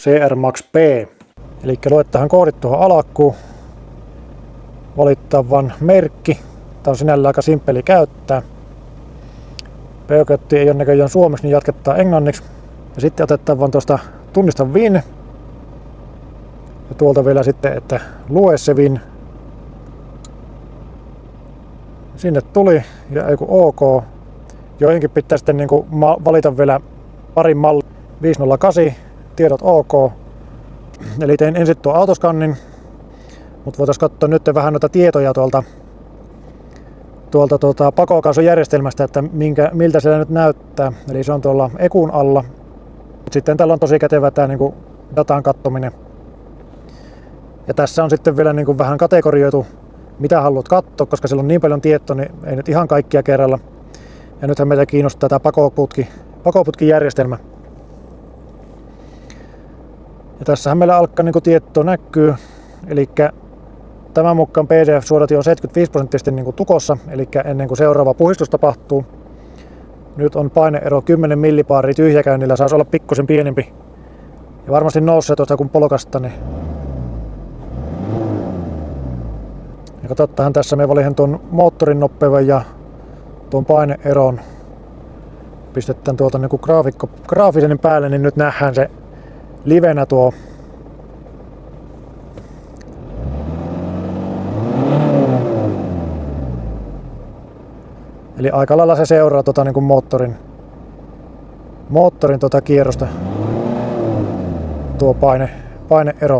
CR Max P. Eli luettahan koodit tuohon alkuun. Valittavan merkki. Tämä on sinällään aika simppeli käyttää. P-kötti ei ole näköjään suomeksi, niin jatketaan englanniksi. Ja sitten otetaan vaan tuosta tunnista VIN. Ja tuolta vielä sitten, että lue se VIN. Sinne tuli ja ei kun OK. Joihinkin pitää sitten niin kuin valita vielä parin malli 508, tiedot OK. Eli tein ensin tuon autoskannin, mutta voitaisiin katsoa nyt vähän noita tietoja tuolta pakokaasujärjestelmästä, että miltä siellä nyt näyttää. Eli se on tuolla Ekun alla. Sitten täällä on tosi kätevä tämä niin kuin datan kattominen. Ja tässä on sitten vielä niin kuin vähän kategorioitu, mitä haluat katsoa, koska siellä on niin paljon tietoa, niin ei nyt ihan kaikkia kerralla. Ja nythän meitä kiinnostaa tämä pakoputkijärjestelmä. Ja tässähän meillä alkaa niin kuin tietoa näkyy. Eli tämän mukaan PDF-suodati on 75% niin kuin tukossa, eli ennen kuin seuraava puhdistus tapahtuu. Nyt on paineero 10 millibaaria tyhjäkäynnillä, saisi olla pikkusen pienempi. Ja varmasti nousee tuosta kun polkasta. Niin. Ja katsotaan tässä, me valitaan tuon moottorin nopeuden ja tuon paineeron. Pistetään tuolta niin kuin graafisen päälle, niin nyt nähdään se livenä tuo. Eli aika lailla se seuraa niin kuin moottorin kierrosta tuo paineero.